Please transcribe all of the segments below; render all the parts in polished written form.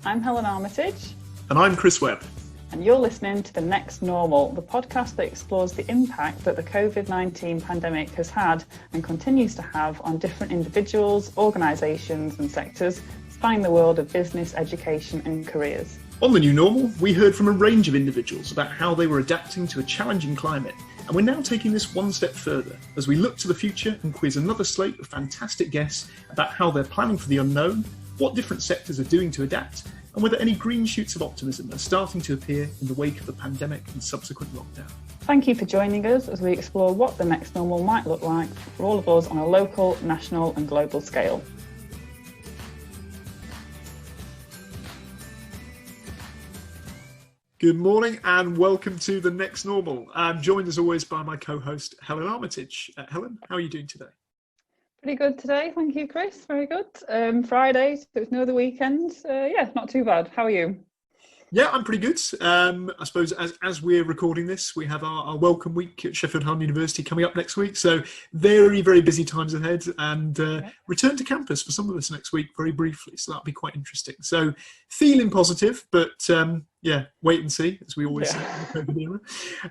I'm Helen Armitage. And I'm Chris Webb. And you're listening to The Next Normal, the podcast that explores the impact that the COVID-19 pandemic has had and continues to have on different individuals, organisations and sectors spanning the world of business, education and careers. On The New Normal, we heard from a range of individuals about how they were adapting to a challenging climate. And we're now taking this one step further as we look to the future and quiz another slate of fantastic guests about how they're planning for the unknown, what different sectors are doing to adapt, and whether any green shoots of optimism are starting to appear in the wake of the pandemic and subsequent lockdown. Thank you for joining us as we explore what the next normal might look like for all of us on a local, national and global scale. Good morning and welcome to The Next Normal. I'm joined as always by my co-host Helen Armitage. Helen, how are you doing today? Pretty good today, thank you, Chris. Very good. Friday, so it's no other weekend. Not too bad. How are you? Yeah, I'm pretty good. I suppose as we're recording this, we have our welcome week at Sheffield Hallam University coming up next week. So very, very busy times ahead and return to campus for some of us next week very briefly. So that'll be quite interesting. So feeling positive, but wait and see, as we always say in the COVID era.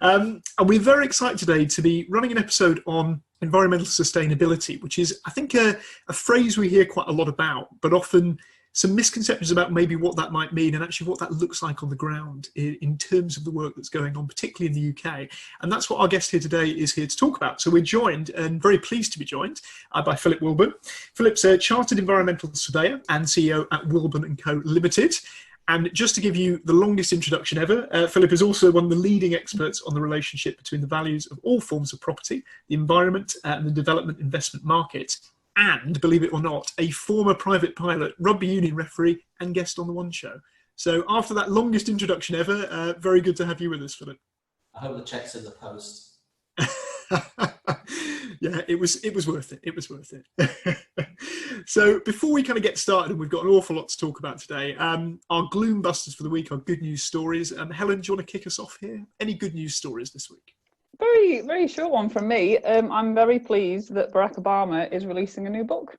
And we're very excited today to be running an episode on environmental sustainability, which is, I think, a phrase we hear quite a lot about, but often some misconceptions about maybe what that might mean and actually what that looks like on the ground in terms of the work that's going on, particularly in the UK. And that's what our guest here today is here to talk about. So we're joined, and very pleased to be joined, by Philip Wilbourn. Philip's a Chartered Environmental Surveyor and CEO at Wilbourn & Co Limited. And just to give you the longest introduction ever, Philip is also one of the leading experts on the relationship between the values of all forms of property, the environment and the development investment market. And, believe it or not, a former private pilot, rugby union referee and guest on the One Show. So after that longest introduction ever, very good to have you with us, Philip. I hope the check's in the post. Yeah, it was worth it. It was worth it. So before we kind of get started, and we've got an awful lot to talk about today, our gloom busters for the week are good news stories. Helen, do you want to kick us off here? Any good news stories this week? Very, very short one from me. I'm very pleased that Barack Obama is releasing a new book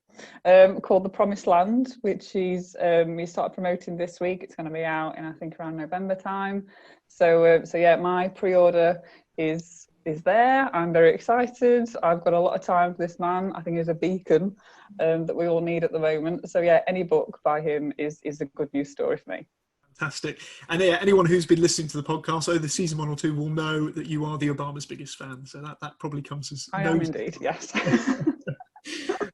called The Promised Land, which he started promoting this week. It's going to be out in, I think, around November time. So my pre-order is there. I'm very excited. I've got a lot of time for this man. I think he's a beacon that we all need at the moment. So yeah, any book by him is a good news story for me. Fantastic. And anyone who's been listening to the podcast over season 1 or 2 will know that you are the Obama's biggest fan. So that probably comes as I am indeed, yes.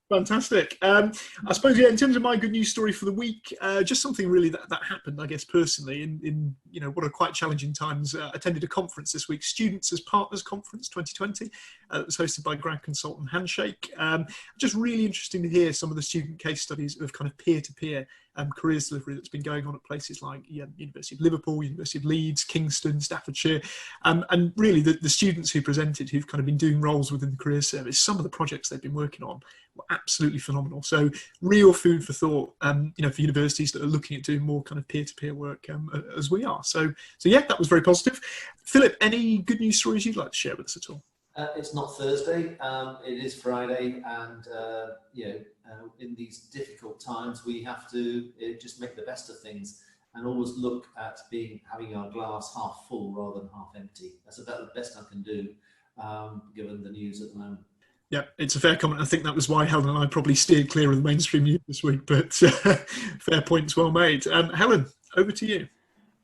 Fantastic. I suppose, in terms of my good news story for the week, just something really that happened, I guess, personally, in what are quite challenging times. Attended a conference this week, Students as Partners Conference 2020. It was hosted by grad consultant Handshake. Just really interesting to hear some of the student case studies of kind of peer-to-peer careers delivery that's been going on at places like University of Liverpool, University of Leeds, Kingston, Staffordshire, and really the students who presented, who've kind of been doing roles within the careers service, some of the projects they've been working on were absolutely phenomenal. So real food for thought, for universities that are looking at doing more kind of peer-to-peer work as we are. So yeah, that was very positive. Philip, any good news stories you'd like to share with us at all? It's not Thursday, it is Friday, and in these difficult times we have to just make the best of things and always look at having our glass half full rather than half empty. That's about the best I can do, given the news at the moment. Yeah, it's a fair comment. I think that was why Helen and I probably steered clear of the mainstream news this week, but fair points well made. Helen, over to you.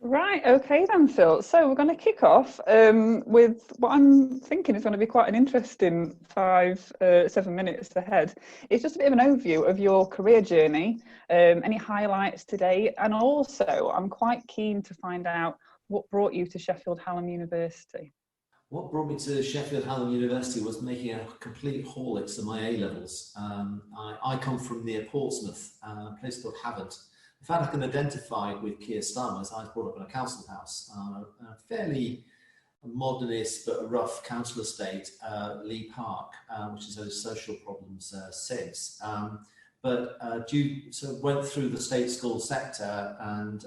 Right, okay then, Phil. So we're going to kick off with what I'm thinking is going to be quite an interesting 5-7 minutes ahead. It's just a bit of an overview of your career journey, any highlights today, and also I'm quite keen to find out what brought you to Sheffield Hallam University. What brought me to Sheffield Hallam University was making a complete Horlicks of my A-levels. I come from near Portsmouth, a place called Havant. In fact, I can identify with Keir Starmer, as I was brought up in a council house, a fairly modernist but a rough council estate, Lee Park, which has had social problems since. But went through the state school sector, but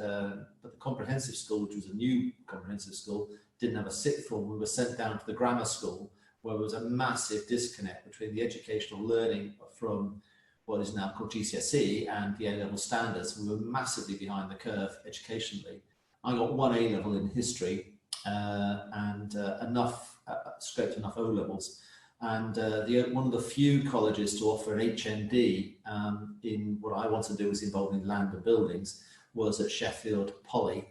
the comprehensive school, which was a new comprehensive school, didn't have a sixth form. We were sent down to the grammar school, where there was a massive disconnect between the educational learning from what is now called GCSE and the A-level standards. We were massively behind the curve educationally. I got one A-level in history and scraped enough O-levels. And one of the few colleges to offer an HND in what I wanted to do was involved in land and buildings was at Sheffield Poly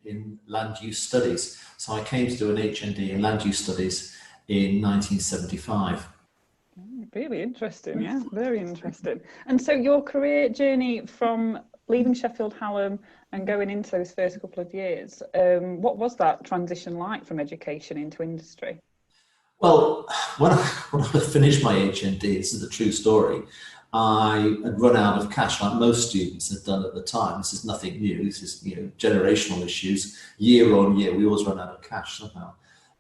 in land use studies. So I came to do an HND in land use studies in 1975. Really interesting, yeah, very interesting. And so your career journey from leaving Sheffield Hallam and going into those first couple of years, what was that transition like from education into industry? Well, when I finished my HND, this is a true story, I had run out of cash, like most students had done at the time. This is nothing new. This is generational issues. Year on year, we always run out of cash somehow.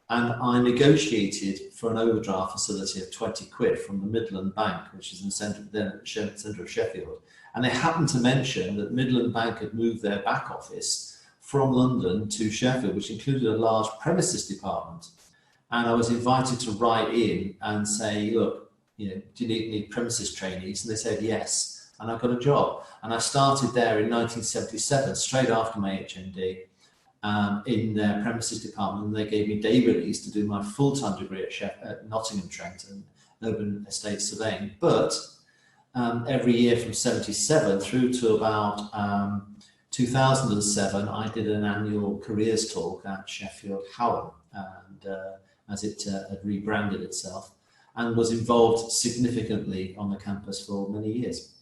And I negotiated for an overdraft facility of 20 quid from the Midland Bank, which is in the centre of Sheffield. And they happened to mention that Midland Bank had moved their back office from London to Sheffield, which included a large premises department. And I was invited to write in and say, look, do you need premises trainees? And they said yes. And I got a job. And I started there in 1977, straight after my HND, in their premises department. And they gave me day release to do my full-time degree at Nottingham Trent and urban estate surveying. But every year from 77 through to about 2007, I did an annual careers talk at Sheffield Hallam, and as it had rebranded itself, and was involved significantly on the campus for many years.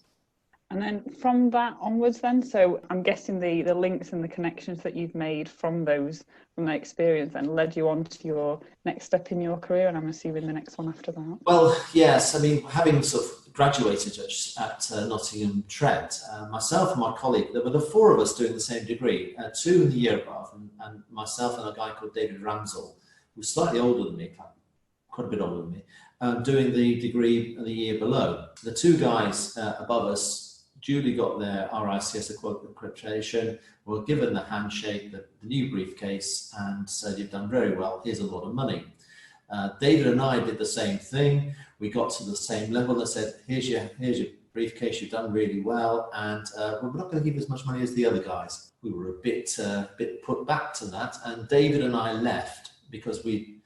And then from that onwards then, so I'm guessing the links and the connections that you've made from that experience then led you on to your next step in your career, and I'm assuming the next one after that. Well, yes, I mean, having sort of graduated at Nottingham Trent, myself and my colleague, there were the four of us doing the same degree, two in the year above, and myself and a guy called David Ramsell, who's slightly older than me, quite a bit older than me, doing the degree the year below. The two guys above us duly got their RICS accreditation, were given the handshake, the new briefcase, and said, you've done very well, here's a lot of money. David and I did the same thing. We got to the same level. They said, here's your briefcase, you've done really well, and we're not going to give you as much money as the other guys. We were a bit put back to that, and David and I left because they'd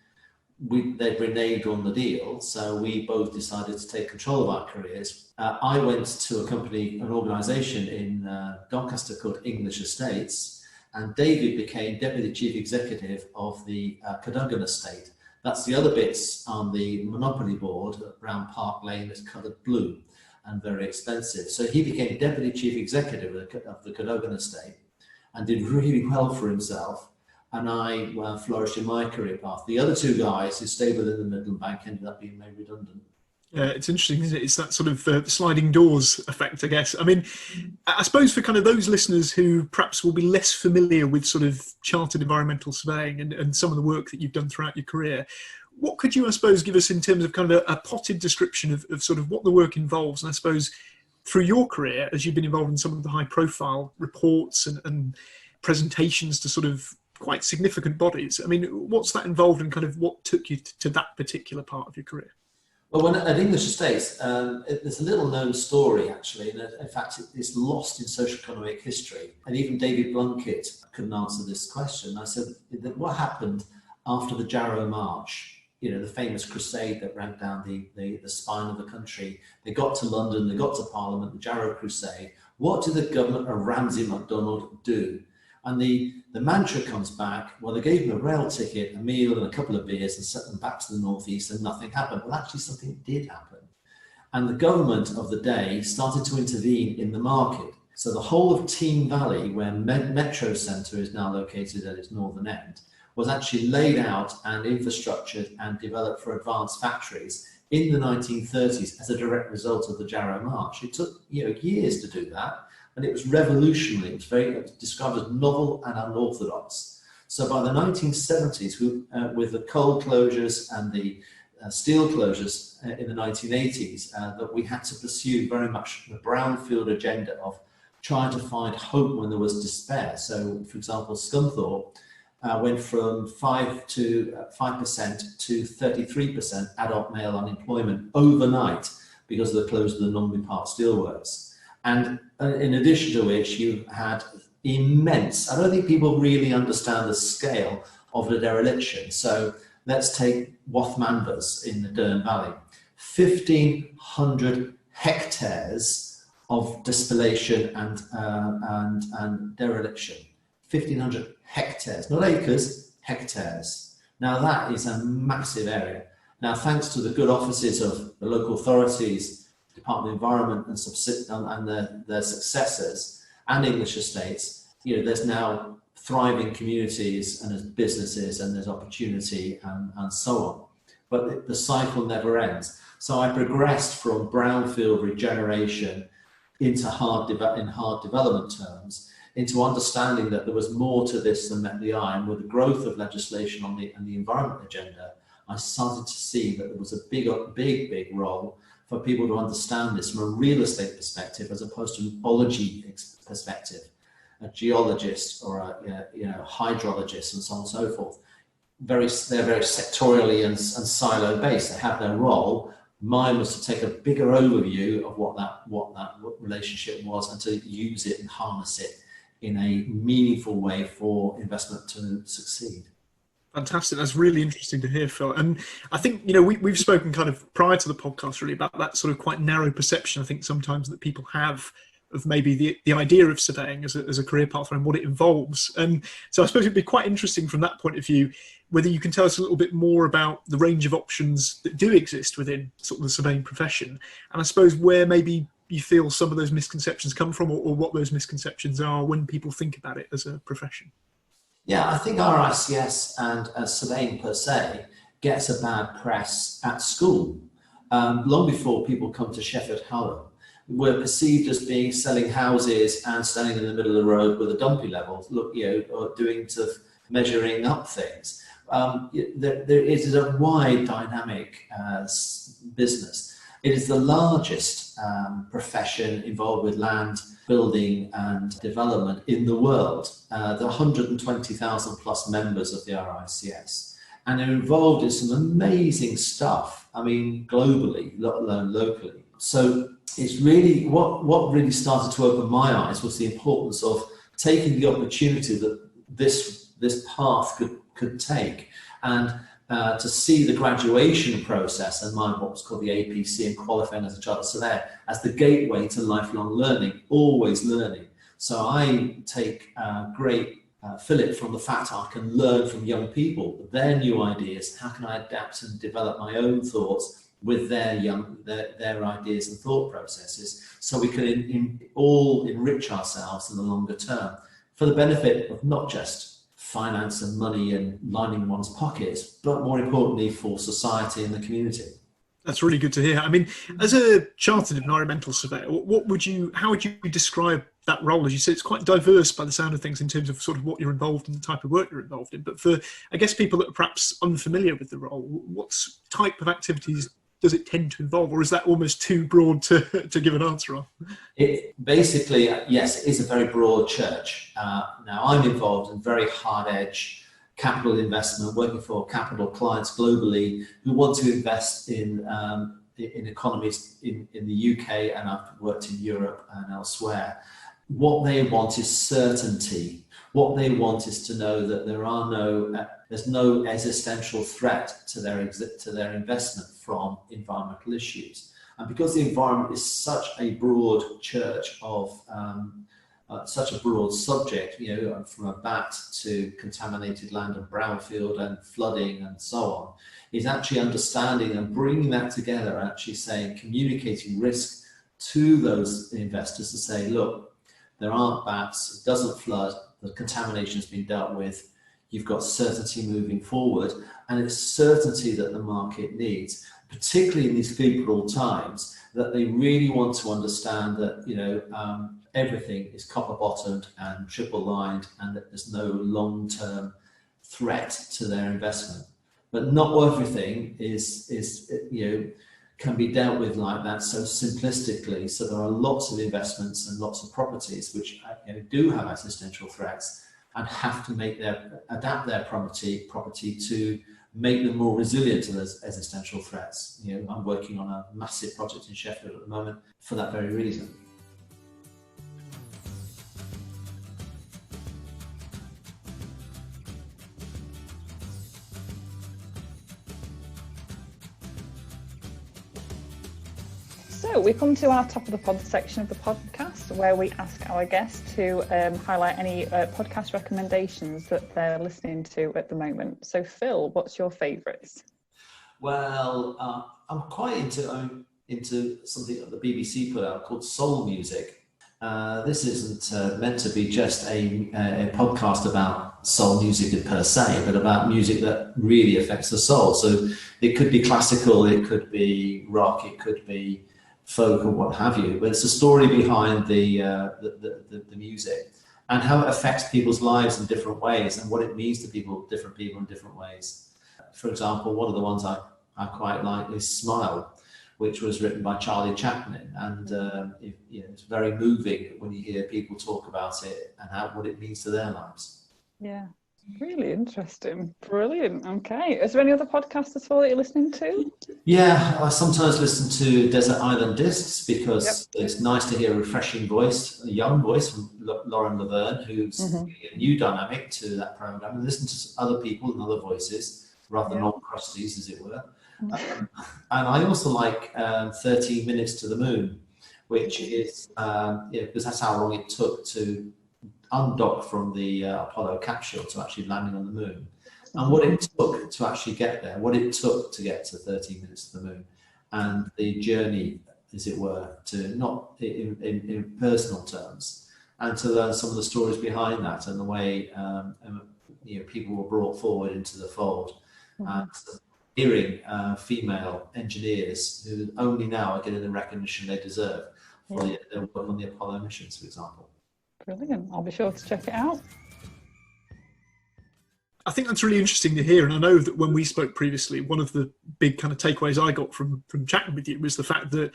reneged on the deal, so we both decided to take control of our careers. I went to an organisation in Doncaster called English Estates, and David became Deputy Chief Executive of the Cadogan Estate. That's the other bits on the Monopoly board around Park Lane that's coloured blue and very expensive. So he became Deputy Chief Executive of the Cadogan Estate and did really well for himself. And I flourished in my career path. The other two guys who stayed within the Midland Bank ended up being made redundant. It's interesting, isn't it? It's that sort of sliding doors effect, I guess. I mean, I suppose for kind of those listeners who perhaps will be less familiar with sort of chartered environmental surveying and some of the work that you've done throughout your career, what could you, I suppose, give us in terms of kind of a potted description of sort of what the work involves? And I suppose through your career, as you've been involved in some of the high profile reports and presentations to sort of quite significant bodies, I mean, what's that involved and kind of what took you to that particular part of your career? Well, at English Estates, there's a little known story actually, and in fact it's lost in socio-economic history, and even David Blunkett couldn't answer this question. I said, what happened after the Jarrow March, the famous crusade that ran down the spine of the country? They got to London, they got to Parliament, the Jarrow Crusade. What did the government of Ramsay MacDonald do? And the mantra comes back, well, they gave them a rail ticket, a meal and a couple of beers and sent them back to the northeast and nothing happened. Well, actually something did happen. And the government of the day started to intervene in the market. So the whole of Team Valley, where Metro Centre is now located at its northern end, was actually laid out and infrastructured and developed for advanced factories in the 1930s as a direct result of the Jarrow March. It took years to do that. And it was revolutionary. It was described as novel and unorthodox. So by the 1970s, with the coal closures and the steel closures in the 1980s, that we had to pursue very much the brownfield agenda of trying to find hope when there was despair. So, for example, Scunthorpe went from 5% to 33% adult male unemployment overnight because of the closure of the Normanby Park Steelworks. And in addition to which, you had immense, I don't think people really understand the scale of the dereliction. So let's take Wathmanvers in the Dearne Valley. 1,500 hectares of distillation and dereliction. 1,500 hectares, not acres, hectares. Now that is a massive area. Now, thanks to the good offices of the local authorities, Department of Environment and their successors and English estates, there's now thriving communities and there's businesses and there's opportunity and so on. But the cycle never ends. So I progressed from brownfield regeneration into hard development terms, into understanding that there was more to this than met the eye. And with the growth of legislation on the environment agenda, I started to see that there was a big role for people to understand this from a real estate perspective as opposed to an ecology perspective, a geologist or a hydrologist and so on and so forth. They're very sectorially and silo based. They have their role. Mine was to take a bigger overview of what that relationship was and to use it and harness it in a meaningful way for investment to succeed. Fantastic. That's really interesting to hear, Phil. And I think, we've spoken kind of prior to the podcast really about that sort of quite narrow perception, I think sometimes that people have of maybe the idea of surveying as a career pathway and what it involves. And so I suppose it'd be quite interesting from that point of view, whether you can tell us a little bit more about the range of options that do exist within sort of the surveying profession. And I suppose where maybe you feel some of those misconceptions come from or what those misconceptions are when people think about it as a profession. Yeah, I think RICS and surveying per se gets a bad press at school. Long before people come to Sheffield Hallam, we're perceived as being selling houses and standing in the middle of the road with a dumpy level, or doing sort of measuring up things. There is a wide dynamic business. It is the largest profession involved with land, building and development in the world. There are 120,000 plus members of the RICS, and they're involved in some amazing stuff, globally, let alone locally. So it's really, what really started to open my eyes was the importance of taking the opportunity that this path could take, and to see the graduation process and what was called the APC and qualifying as a chartered surveyor as the gateway to lifelong learning, always learning. So I take great fillip from the fact I can learn from young people, their new ideas, how can I adapt and develop my own thoughts with their ideas and thought processes, so we can all enrich ourselves in the longer term for the benefit of not just finance and money and lining one's pockets, but more importantly for society and the community. That's really good to hear. As a chartered environmental surveyor, how would you describe that role? As you said, it's quite diverse by the sound of things in terms of sort of what you're involved in, the type of work you're involved in. But for, I guess, people that are perhaps unfamiliar with the role, what type of activities does it tend to involve, or is that almost too broad to give an answer on? It basically, yes, it is a very broad church. Now, I'm involved in very hard edge capital investment, working for capital clients globally who want to invest in economies in the UK, and I've worked in Europe and elsewhere. What they want is certainty. What they want is to know that there's no existential threat to their investment from environmental issues. And because the environment is such a broad church of such a broad subject, from a bat to contaminated land and brownfield and flooding and so on, is actually understanding and bringing that together, actually saying, communicating risk to those investors to say, look, there aren't bats, it doesn't flood, the contamination has been dealt with, you've got certainty moving forward, and it's certainty that the market needs, particularly in these febrile times, that they really want to understand that everything is copper bottomed and triple lined, and that there's no long-term threat to their investment. But not everything can be dealt with like that so simplistically. So there are lots of investments and lots of properties which do have existential threats and have to adapt their property to make them more resilient to those existential threats. You know, I'm working on a massive project in Sheffield at the moment for that very reason. So we come to our top of the pod section of the podcast, where we ask our guests to highlight any podcast recommendations that they're listening to at the moment. So Phil, what's your favourites? Well, I'm quite into something that the BBC put out called Soul Music. This isn't meant to be just a podcast about soul music per se, but about music that really affects the soul. So it could be classical, it could be rock, it could be folk or what have you, but it's a story behind the music and how it affects people's lives in different ways and what it means to different people in different ways. For example, one of the ones I quite like is Smile, which was written by Charlie Chaplin, and it's very moving when you hear people talk about it and what it means to their lives. Yeah, really interesting. Brilliant. Okay. Is there any other podcasts at all that you're listening to? Yeah, I sometimes listen to Desert Island Discs because it's nice to hear a refreshing voice, a young voice from Lauren Laverne, who's a new dynamic to that program, and listen to other people and other voices rather than old crusties, as it were. And I also like 13 Minutes to the Moon, which is because that's how long it took to undock from the Apollo capsule to actually landing on the moon, and what it took to actually get there, what it took to get to 13 Minutes to the Moon, and the journey, as it were, to not in personal terms, and to learn some of the stories behind that and the way people were brought forward into the fold. And hearing female engineers who only now are getting the recognition they deserve for their work on the Apollo missions, for example. Brilliant. I'll be sure to check it out. I think that's really interesting to hear, and I know that when we spoke previously, one of the big kind of takeaways I got from chatting with you was the fact that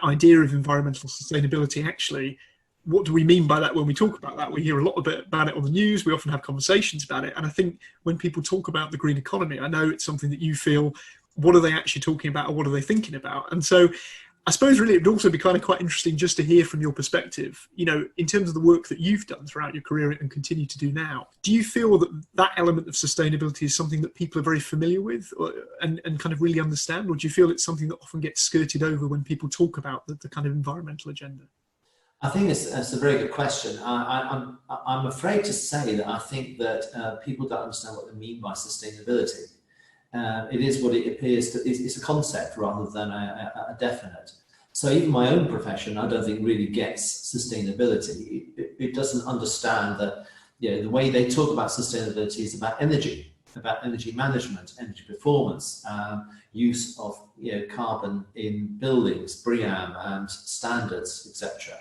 idea of environmental sustainability, actually, what do we mean by that when we talk about that? We hear a lot about it on the news, we often have conversations about it, and I think when people talk about the green economy, I know it's something that you feel, what are they actually talking about, or what are they thinking about? And so I suppose really it would also be kind of quite interesting just to hear from your perspective, in terms of the work that you've done throughout your career and continue to do now. Do you feel that element of sustainability is something that people are very familiar with and kind of really understand? Or do you feel it's something that often gets skirted over when people talk about the kind of environmental agenda? I think it's a very good question. I'm afraid to say that I think that people don't understand what they mean by sustainability. It is what it appears to. It's a concept rather than a definite. So even my own profession, I don't think really gets sustainability. It doesn't understand that the way they talk about sustainability is about energy management, energy performance, use of carbon in buildings, BREEAM and standards, etc.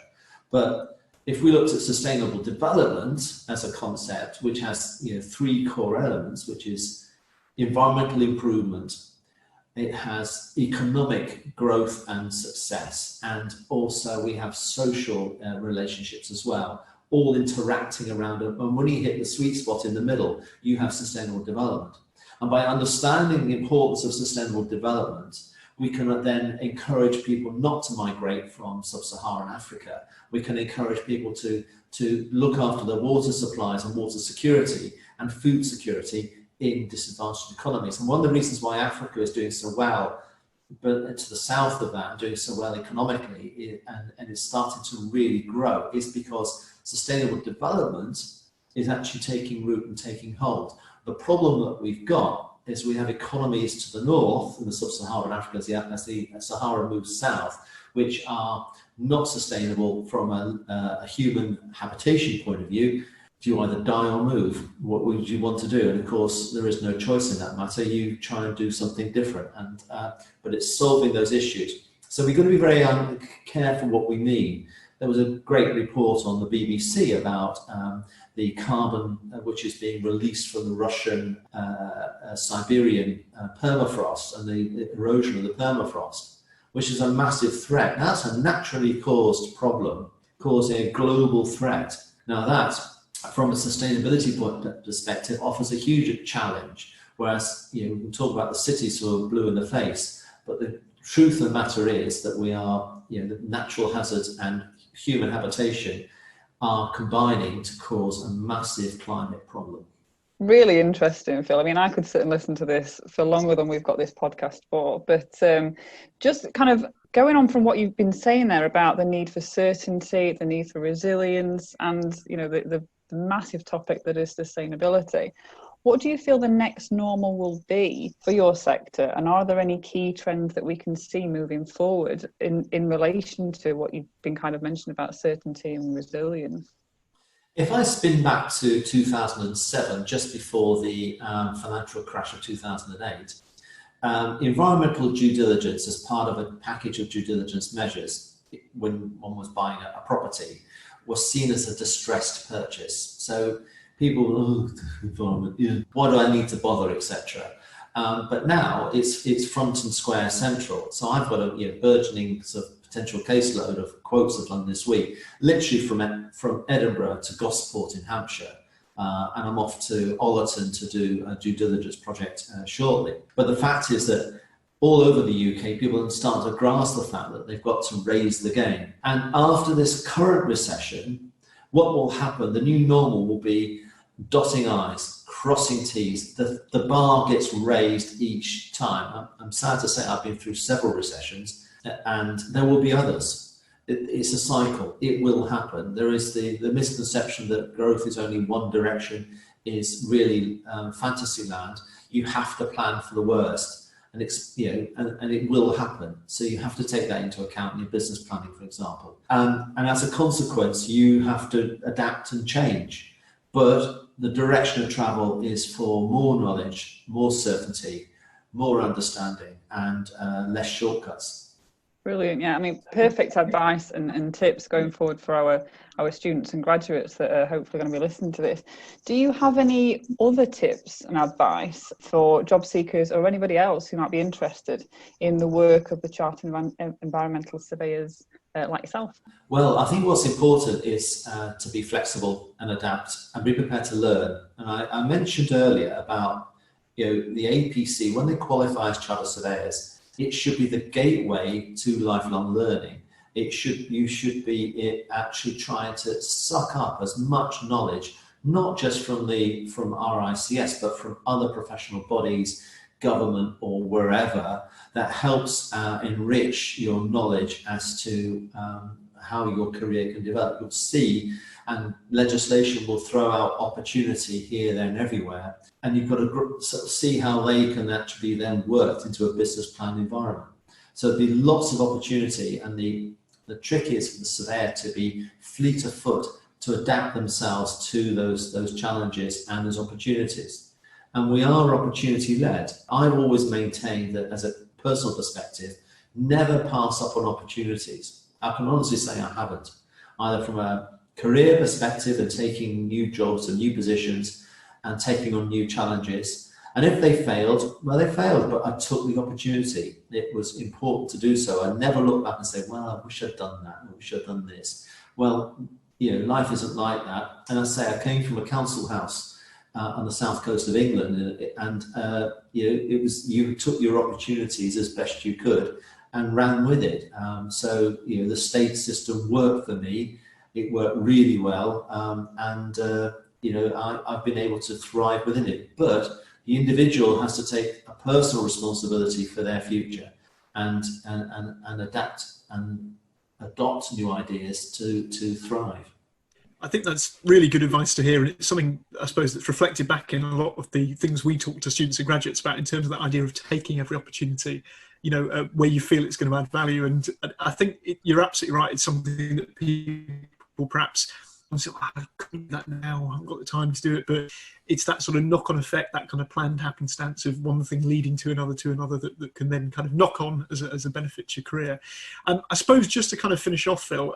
But if we looked at sustainable development as a concept, which has three core elements, which is environmental improvement, it has economic growth and success, and also we have social relationships as well, all interacting around it. And when you hit the sweet spot in the middle, you have sustainable development. And by understanding the importance of sustainable development, we can then encourage people not to migrate from sub-Saharan Africa. We can encourage people to look after their water supplies and water security and food security in disadvantaged economies. And one of the reasons why Africa is doing so well, but to the south of that, doing so well economically, and is starting to really grow, is because sustainable development is actually taking root and taking hold. The problem that we've got is we have economies to the north in the sub-Saharan Africa as the Sahara moves south, which are not sustainable from a human habitation point of view. Do you either die or move? What would you want to do? And of course, there is no choice in that matter. You try and do something different, but it's solving those issues. So we've got to be very careful what we mean. There was a great report on the BBC about the carbon which is being released from the Russian Siberian permafrost and the erosion of the permafrost, which is a massive threat. Now, that's a naturally caused problem, causing a global threat. Now that, from a sustainability perspective, offers a huge challenge, Whereas, we can talk about the cities who are blue in the face, but the truth of the matter is that we are, the natural hazards and human habitation are combining to cause a massive climate problem. Really interesting, Phil. I mean, I could sit and listen to this for longer than we've got this podcast for, but just kind of going on from what you've been saying there about the need for certainty, the need for resilience, and, the massive topic that is sustainability. What do you feel the next normal will be for your sector? And are there any key trends that we can see moving forward in relation to what you've been kind of mentioning about certainty and resilience? If I spin back to 2007, just before the financial crash of 2008, environmental due diligence as part of a package of due diligence measures when one was buying a property was seen as a distressed purchase. So people, environment, why do I need to bother, etc. But now it's front and square central. So I've got a burgeoning sort of potential caseload of quotes I've done this week, literally from Edinburgh to Gosport in Hampshire. And I'm off to Ollerton to do a due diligence project shortly. But the fact is that all over the UK, people are starting to grasp the fact that they've got to raise the game. And after this current recession, what will happen, the new normal will be dotting I's, crossing T's. The bar gets raised each time. I'm sad to say I've been through several recessions, and there will be others. It's a cycle. It will happen. There is the misconception that growth is only one direction is really fantasy land. You have to plan for the worst, and and it will happen. So you have to take that into account in your business planning, for example. And as a consequence, you have to adapt and change. But the direction of travel is for more knowledge, more certainty, more understanding, and less shortcuts. Brilliant. Yeah, I mean, perfect advice and tips going forward for our students and graduates that are hopefully going to be listening to this. Do you have any other tips and advice for job seekers or anybody else who might be interested in the work of the Chartered Environmental Surveyors like yourself? Well, I think what's important is to be flexible and adapt and be prepared to learn. And I mentioned earlier about the APC, when they qualify as Chartered Surveyors, it should be the gateway to lifelong learning. You should be actually trying to suck up as much knowledge, not just from RICS, but from other professional bodies, government or wherever, that helps enrich your knowledge as to how your career can develop. You'll see, and legislation will throw out opportunity here, there and everywhere. And you've got to sort of see how they can actually be then worked into a business plan environment. So there'll be lots of opportunity, and the trick is for the surveyor to be fleet of foot to adapt themselves to those challenges and those opportunities. And we are opportunity led. I've always maintained that as a personal perspective, never pass up on opportunities. I can honestly say I haven't, either from a career perspective and taking new jobs and new positions and taking on new challenges. And if they failed, well, they failed, but I took the opportunity. It was important to do so. I never look back and say, well, I wish I'd done that, I wish I'd done this. Well, life isn't like that. And I say, I came from a council house on the south coast of England, and it was, you took your opportunities as best you could and ran with it. So the state system worked for me. It worked really well, I've been able to thrive within it. But the individual has to take a personal responsibility for their future and adapt and adopt new ideas to thrive. I think that's really good advice to hear, and it's something, I suppose, that's reflected back in a lot of the things we talk to students and graduates about in terms of that idea of taking every opportunity, where you feel it's going to add value. And I think you're absolutely right. It's something that people perhaps say, I couldn't do that now, I haven't got the time to do it, but it's that sort of knock-on effect, that kind of planned happenstance of one thing leading to another that can then kind of knock on as a benefit to your career. I suppose just to kind of finish off, Phil,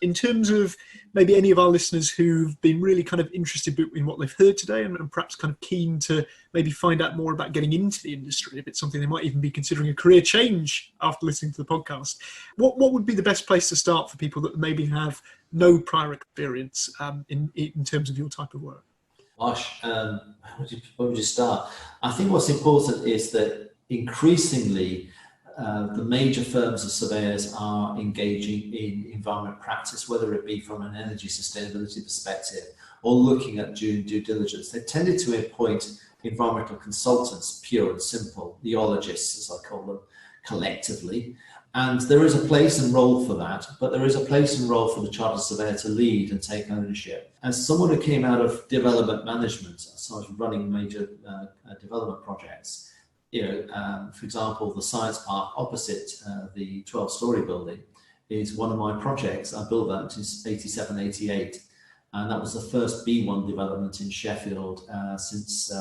in terms of maybe any of our listeners who've been really kind of interested in what they've heard today and perhaps kind of keen to maybe find out more about getting into the industry, if it's something they might even be considering a career change after listening to the podcast, what would be the best place to start for people that maybe have no prior experience in terms of your type of work? Gosh, where would you start? I think what's important is that increasingly the major firms of surveyors are engaging in environment practice, whether it be from an energy sustainability perspective or looking at due diligence. They tended to appoint environmental consultants, pure and simple, neologists, as I call them, collectively. And there is a place and role for that, but there is a place and role for the chartered surveyor to lead and take ownership. As someone who came out of development management, so I was running major development projects, for example, the science park opposite the 12-story building is one of my projects. I built that in 87, 88. And that was the first B1 development in Sheffield since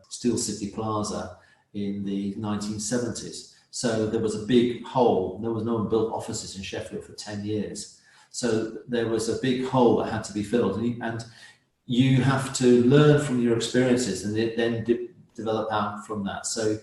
Steel City Plaza in the 1970s. So there was a big hole. No one built offices in Sheffield for 10 years. So there was a big hole that had to be filled. And you have to learn from your experiences and then develop out from that. So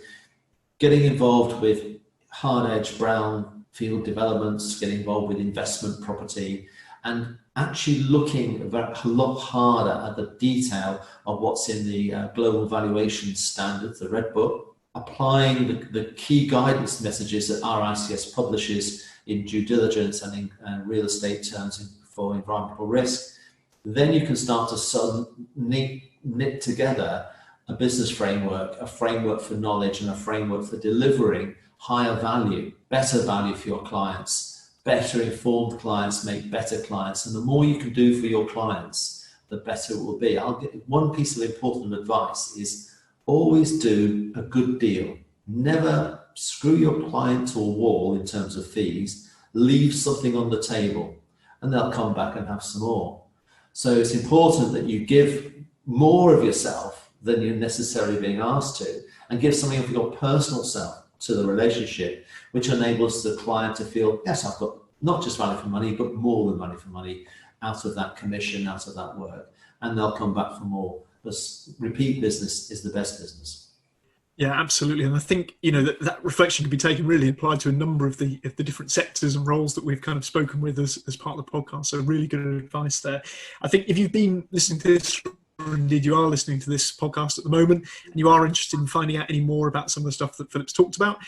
getting involved with hard edge brown field developments, getting involved with investment property, and actually looking a lot harder at the detail of what's in the global valuation standards, the Red Book, applying the key guidance messages that RICS publishes in due diligence and in real estate terms for environmental risk. Then you can start to sort of knit together a business framework, a framework for knowledge and a framework for delivering higher value, better value for your clients. Better informed clients make better clients, and the more you can do for your clients, the better it will be. I'll give one piece of important advice is always do a good deal. Never screw your client to a wall in terms of fees. Leave something on the table and they'll come back and have some more. So it's important that you give more of yourself than you're necessarily being asked to, and give something of your personal self to the relationship, which enables the client to feel, yes, I've got not just value for money, but more than money for money out of that commission, out of that work, and they'll come back for more. Because repeat business is the best business. Yeah, absolutely. And I think, that reflection can be taken really applied to a number of the different sectors and roles that we've kind of spoken with as part of the podcast. So really good advice there. I think if you've been listening to this, or indeed you are listening to this podcast at the moment, and you are interested in finding out any more about some of the stuff that Philip's talked about,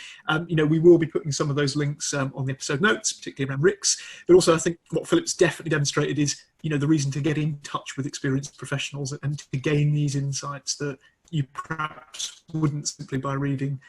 we will be putting some of those links on the episode notes, particularly around RICS. But also I think what Philip's definitely demonstrated is, the reason to get in touch with experienced professionals and to gain these insights that you perhaps wouldn't simply by reading,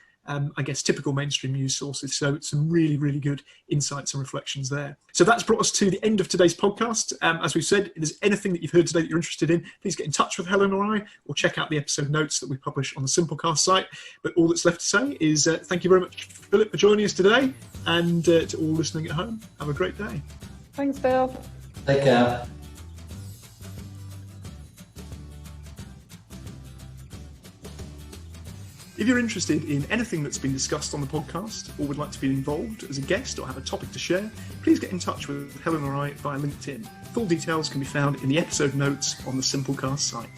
typical mainstream news sources. So some really, really good insights and reflections there. So that's brought us to the end of today's podcast. As we've said, if there's anything that you've heard today that you're interested in, please get in touch with Helen or I, or check out the episode notes that we publish on the Simplecast site. But all that's left to say is thank you very much, Philip, for joining us today, and to all listening at home, have a great day. Thanks, Phil. Take care. If you're interested in anything that's been discussed on the podcast, or would like to be involved as a guest or have a topic to share, please get in touch with Helen or I via LinkedIn. Full details can be found in the episode notes on the Simplecast site.